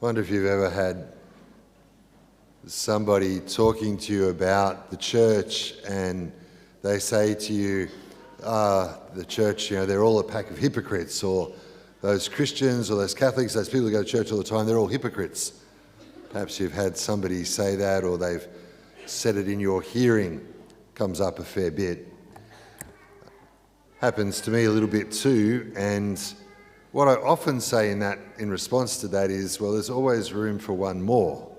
Wonder if you've ever had somebody talking to you about the church and they say to you, the church, they're all a pack of hypocrites, or those Christians or those Catholics, those people who go to church all the time, they're all hypocrites. Perhaps you've had somebody say that, or they've said it in your hearing. Comes up a fair bit. Happens to me a little bit too, and what I often say in response to that is, well, there's always room for one more.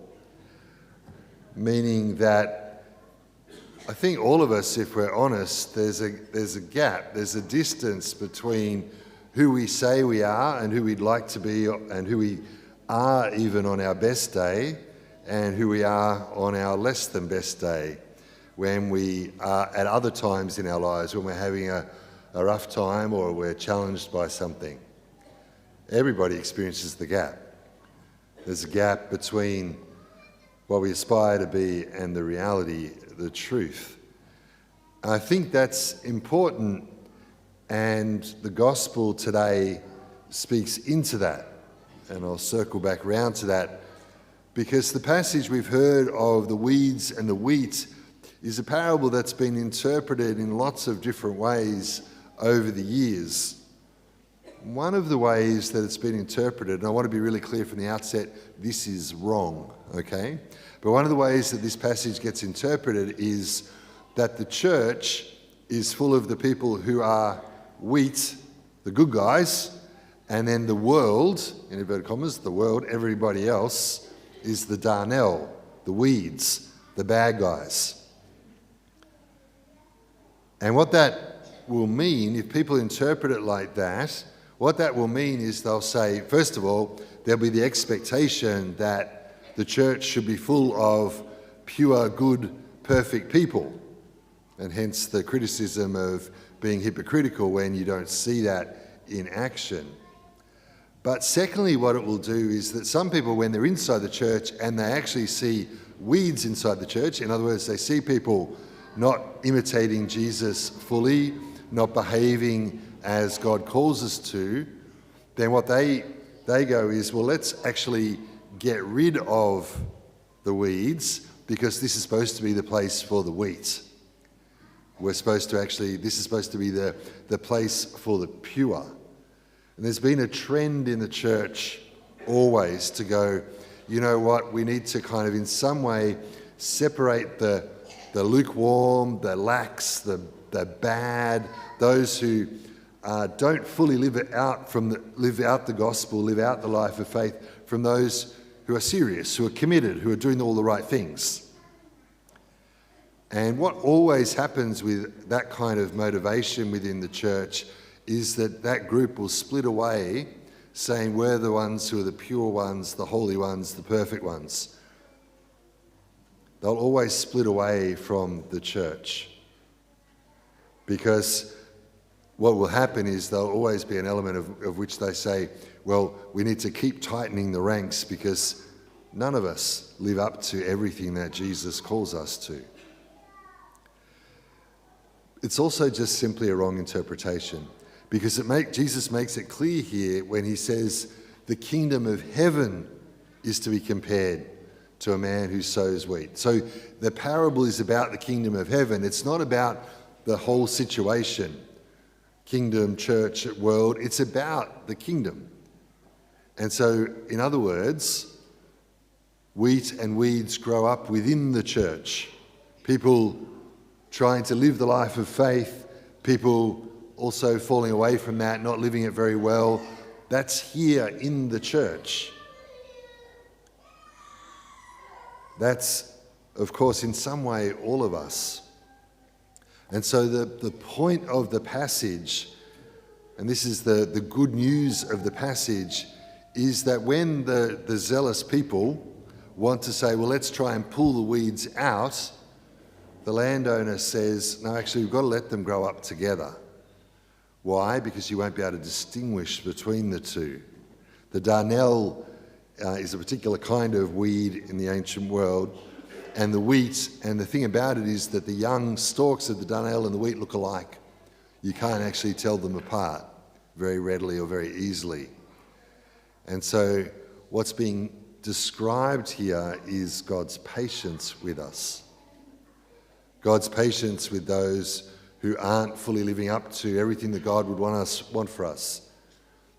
Meaning that I think all of us, if we're honest, there's a gap, there's a distance between who we say we are and who we'd like to be and who we are even on our best day and who we are on our less than best day, when we are at other times in our lives, when we're having a rough time or we're challenged by something. Everybody experiences the gap. There's a gap between what we aspire to be and the reality, the truth. I think that's important, and the gospel today speaks into that. And I'll circle back round to that, because the passage we've heard of the weeds and the wheat is a parable that's been interpreted in lots of different ways over the years. One of the ways that it's been interpreted, and I want to be really clear from the outset, this is wrong, okay? But one of the ways that this passage gets interpreted is that the church is full of the people who are wheat, the good guys, and then the world, in inverted commas, the world, everybody else, is the darnel, the weeds, the bad guys. And what that will mean, if people interpret it like that, what that will mean is they'll say, first of all, there'll be the expectation that the church should be full of pure, good, perfect people, and hence the criticism of being hypocritical when you don't see that in action. But secondly, what it will do is that some people, when they're inside the church and they actually see weeds inside the church, in other words, they see people not imitating Jesus fully, not behaving as God calls us to, then what they go is, well, let's actually get rid of the weeds, because this is supposed to be the place for the wheat. This is supposed to be the place for the pure. And there's been a trend in the church always to go, you know what, we need to kind of in some way separate the lukewarm, the lax, the bad, those who don't fully live out the gospel, live out the life of faith, from those who are serious, who are committed, who are doing all the right things. And what always happens with that kind of motivation within the church is that group will split away, saying we're the ones who are the pure ones, the holy ones, the perfect ones. They'll always split away from the church, because what will happen is there'll always be an element of which they say, well, we need to keep tightening the ranks because none of us live up to everything that Jesus calls us to. It's also just simply a wrong interpretation, because Jesus makes it clear here when he says the kingdom of heaven is to be compared to a man who sows wheat. So the parable is about the kingdom of heaven. It's not about the whole situation, kingdom, church, world. It's about the kingdom. And so, in other words, wheat and weeds grow up within the church. People trying to live the life of faith, people also falling away from that, not living it very well. That's here in the church. That's, of course, in some way, all of us. And so the point of the passage, and this is the good news of the passage, is that when the zealous people want to say, well, let's try and pull the weeds out, the landowner says, no, actually, we've got to let them grow up together. Why? Because you won't be able to distinguish between the two. The darnel is a particular kind of weed in the ancient world, and the wheat, and the thing about it is that the young stalks of the darnel and the wheat look alike. You can't actually tell them apart very readily or very easily. And so what's being described here is God's patience with us. God's patience with those who aren't fully living up to everything that God would want for us.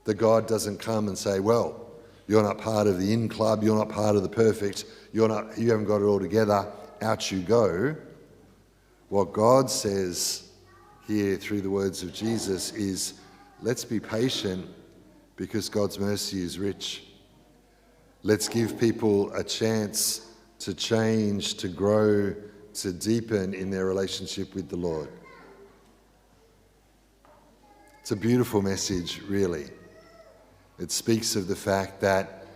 That God doesn't come and say, well, you're not part of the in club, you're not part of the perfect, you haven't got it all together, out you go. What God says here through the words of Jesus is, let's be patient because God's mercy is rich. Let's give people a chance to change, to grow, to deepen in their relationship with the Lord. It's a beautiful message, really. It speaks of the fact that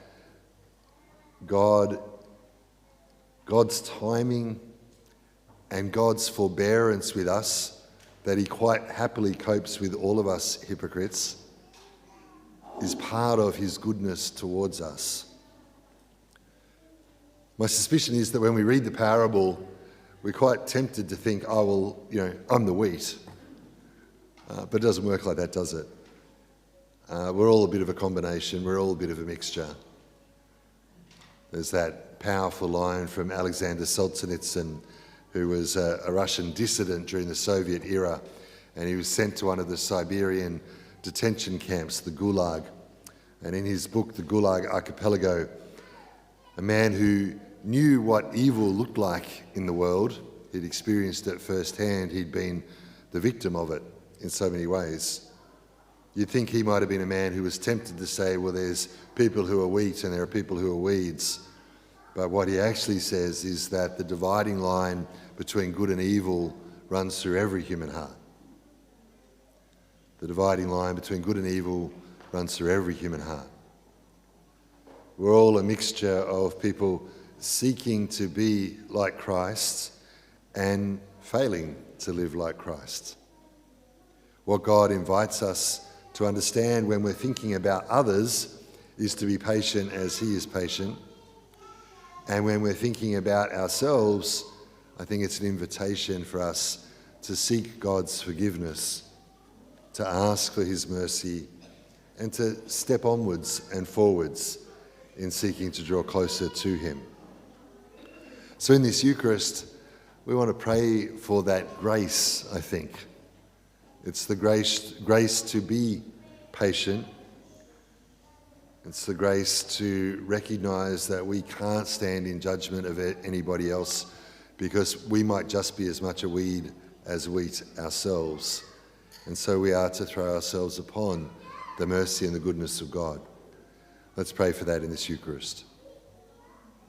God's timing and God's forbearance with us, that he quite happily copes with all of us hypocrites, is part of his goodness towards us. My suspicion is that when we read the parable, we're quite tempted to think, oh, well, I'm the wheat. But it doesn't work like that, does it? We're all a bit of a combination. We're all a bit of a mixture. There's that powerful line from Alexander Solzhenitsyn, who was a Russian dissident during the Soviet era, and he was sent to one of the Siberian detention camps, the Gulag. And in his book, The Gulag Archipelago, a man who knew what evil looked like in the world, he'd experienced it firsthand, he'd been the victim of it in so many ways. You'd think he might have been a man who was tempted to say, well, there's people who are wheat and there are people who are weeds. But what he actually says is that the dividing line between good and evil runs through every human heart. The dividing line between good and evil runs through every human heart. We're all a mixture of people seeking to be like Christ and failing to live like Christ. What God invites us to understand when we're thinking about others is to be patient as he is patient. And when we're thinking about ourselves, I think it's an invitation for us to seek God's forgiveness, to ask for his mercy, and to step onwards and forwards in seeking to draw closer to him. So in this Eucharist, we want to pray for that grace, I think. It's the grace to be patient. It's the grace to recognise that we can't stand in judgment of anybody else because we might just be as much a weed as wheat ourselves. And so we are to throw ourselves upon the mercy and the goodness of God. Let's pray for that in this Eucharist.